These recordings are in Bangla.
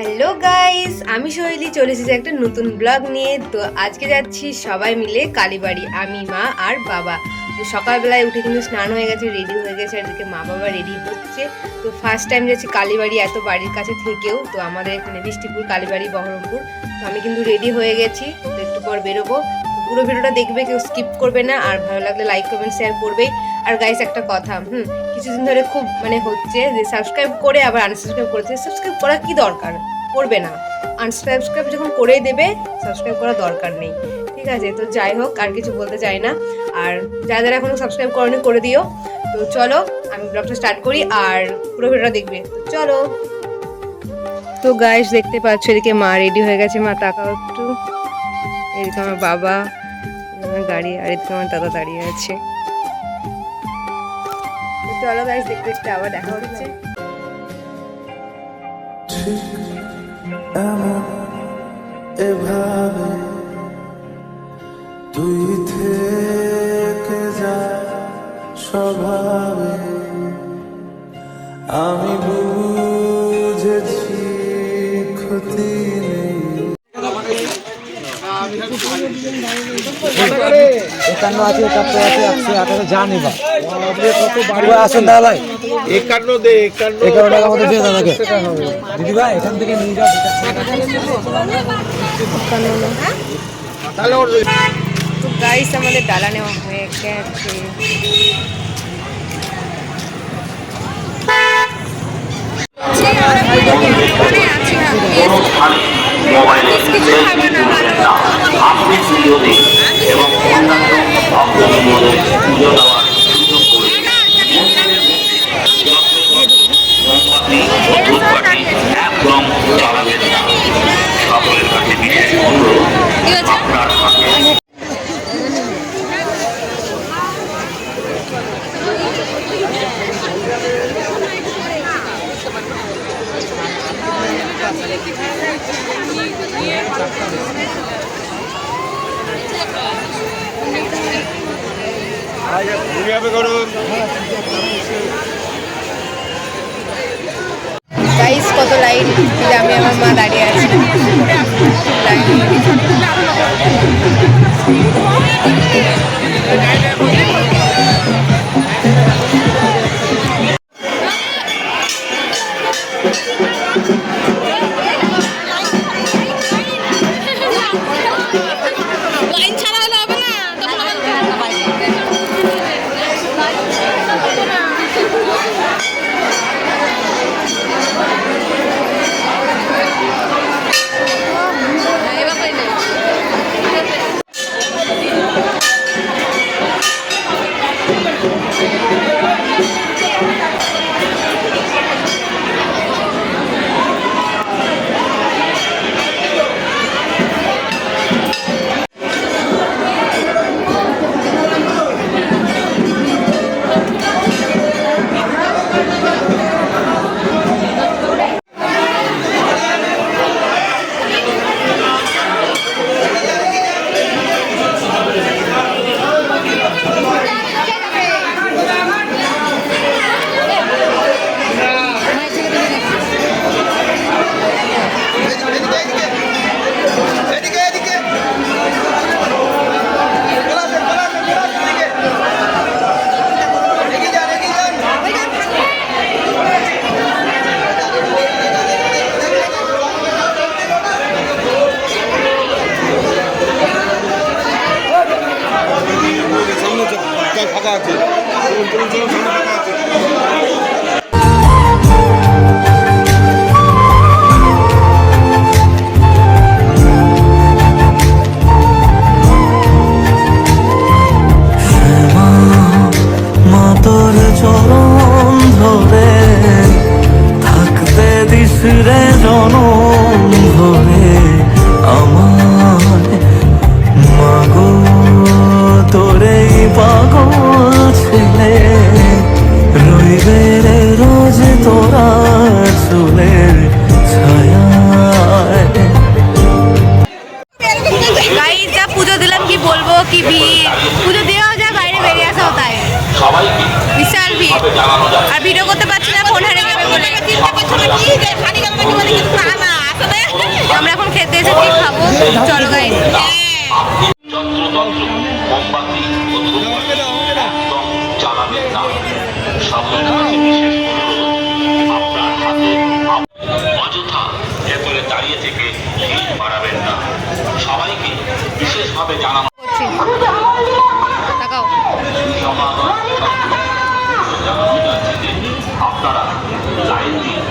হ্যালো গাইস, আমি সোহেলি চলে এসেছি একটা নতুন ব্লগ নিয়ে। তো আজকে যাচ্ছি সবাই মিলে কালীবাড়ি, আমি, মা আর বাবা। তো সকালবেলায় উঠে কিন্তু স্নান হয়ে গেছে, রেডি হয়ে গেছে, আর এদিকে মা বাবা রেডি হচ্ছে। তো ফার্স্ট টাইম যাচ্ছি কালীবাড়ি, এত বাড়ির কাছে থেকেও। তো আমাদের এখানে বৃষ্টিপুর কালীবাড়ি, বহরমপুর। তো আমি কিন্তু রেডি হয়ে গেছি, তো একটু পর বেরোবো। পুরো ভিডিওটা দেখবে, কেউ স্কিপ করবে না, আর ভালো লাগলে লাইক কমেন্ট শেয়ার করবেই। আর গাইস একটা কথা, কিছুদিন ধরে খুব হচ্ছে যে সাবস্ক্রাইব করে আবার আনসাবস্ক্রাইব করেছে। সাবস্ক্রাইব করা কি দরকার, করবে না। আনসাবস্ক্রাইব যখন করেই দেবে, সাবস্ক্রাইব করার দরকার নেই, ঠিক আছে? তো যাই হোক, আর কিছু বলতে চাই না। আর যারা যারা এখনো সাবস্ক্রাইব করনি করে দিও। তো চলো আমি ব্লগটা স্টার্ট করি, আর পুরো ভিডিওটা দেখবে। তো চলো। তো গাইস দেখতে পাচ্ছ, এদিকে মা রেডি হয়ে গেছে। মা তাকাও একটু। এদিকে আমার বাবা, আমার গাড়ি, আর এদিকে আমার দাদা দাঁড়িয়ে আছে। তো চলো গাইস, দেখতে দেখতে আবার দেখা হচ্ছে। এভাবে তুই থেকে যা স্বভাবে, আমি বুঝেছি ক্ষতি নেই। একান্ন আছে, 71 আছে, 118 যা নিবা আসুন দাদা। 51 দে, 51 টাকা মতো দিয়ে দাদাকে দিদি ভাই, এখান থেকে নিয়ে যাও। তো গাইস আমাদের ডালা নেওয়া হয়ে গেছে। আপনি পুজো দিন এবং অন্যান্য ভক্তদের পুজো দেওয়ার সুযোগ করে একদম চালাবেন না। সকলের কাছে বিশেষ অনুরোধ, আপনার হাতে গাইস কত লাইন, আমি আমার মা দাঁড়িয়ে আছি লাইন ছাড়া হলে হবে না। ফাঁকা আছে, ফাঁকা আছে। মাতর চরণ ধরে থাকতে দিস রে জনম ধরে আমার মাগো, তোরে পাগল ছেলে রইবে রে রোজ তোরা চুলের ছায়া। গাইস যা পুজো দিলাম, কি বলবো, কি ভিড়! পুজো দেওয়া যায়, বাইরে বেরিয়ে আসাও তাই, বিশাল ভিড়। আর ভিডিও করতে পারছি না, ফোন হারিয়ে যাবে বলে। চলো গাইস। আপনি যন্ত্রতন্ত্র মোমবাতি ও ধূপবাতি একদম জ্বালাবেন না। সকলের কাছে বিশেষ অনুরোধ, আপনার হাতে অযথা এ করে দাঁড়িয়ে থেকে ভিড় বাড়াবেন না। সবাইকে বিশেষভাবে জানানো করছি তাকাও। জানানো যাচ্ছে যে আপনারা লাইন দিন।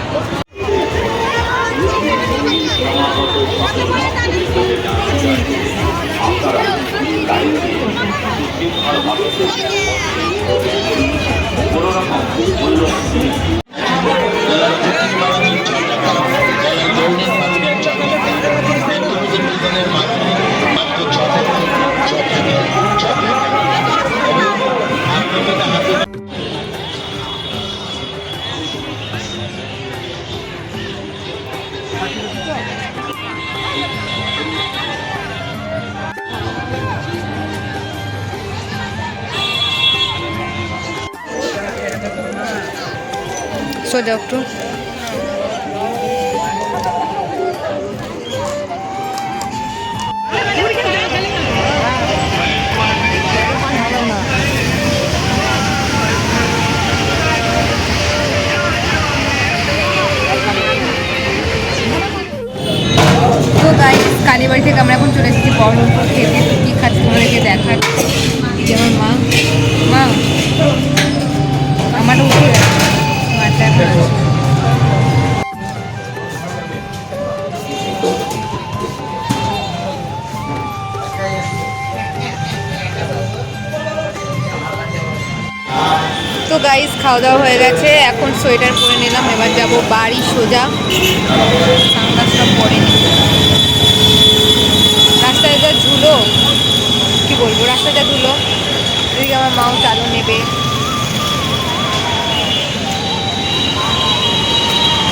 আপনারা লাইন দিন সুশৃঙ্খলভাবে কোনো রকম সোজা একটু। তো গাইস কালীবাড়ি থেকে আমরা এখন চলে এসেছি বহরমপুর খেতে। কী খাচ্ছি তোমাদেরকে দেখাচ্ছি। এই যে আমার মা মা আমারও উঠে গেছে মাটা এখন আছে। তো গাইস খাওয়া দাওয়া হয়ে গেছে, এখন সোয়েটার পরে নিলাম, এবার যাব বাড়ি সোজা। সানগ্লাসটা পরে নি। রাস্তায় যা ধুলো, কি বলবো, রাস্তায় যা ধুলো। এদিকে আমার মাও চালু নেবে,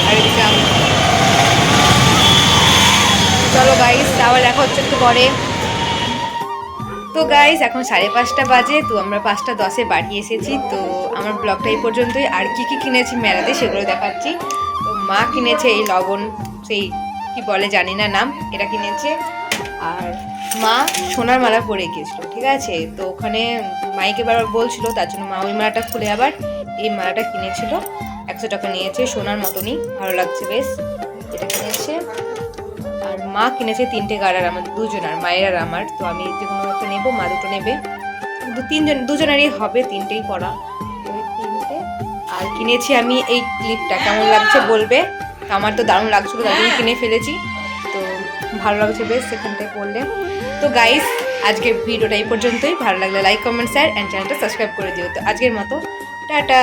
আর এদিকে আমি। চলো গাইস আবার দেখা হচ্ছে একটু পরে। তো গাইস এখন 5:30 বাজে, তো আমরা 5:10-এ বাড়ি এসেছি। তো আমার ব্লগটা এই পর্যন্তই। আর কি কি কিনেছি মেলাতে সেগুলো দেখাচ্ছি। তো মা কিনেছে এই লবণ, সেই কি বলে জানি না নাম, এটা কিনেছে। আর মা সোনার মালা পরে গিয়েছিল, ঠিক আছে। তো ওখানে মাইকে বারবার বলছিল, তার জন্য মা ওই মালাটা খুলে আবার এই মালাটা কিনেছিল। 100 টাকা নিয়েছে, সোনার মতনই, ভালো লাগছে বেশ। এটা কিনেছে। আর মা কিনেছে 3টে গাড়ার, আমাদের দুজনের, মায়ের আর আমার। তো আমি যে কোনো একটা নেবো, মা দুটো নেবে, দুজনেরই হবে, 3টেই করা, ওই 3টে। আর কিনেছি আমি এই ক্লিপটা, কেমন লাগছে বলবে। আমার তো দারুণ লাগছিলো, তার জন্য কিনে ফেলেছি। তো ভালো লাগছে বেশ সেখানটায় পড়লে। তো গাইস আজকের ভিডিওটা এই পর্যন্তই। ভালো লাগলে লাইক, কমেন্ট, শেয়ার অ্যান্ড চ্যানেলটা সাবস্ক্রাইব করে দিও। তো আজকের মতো টাটা।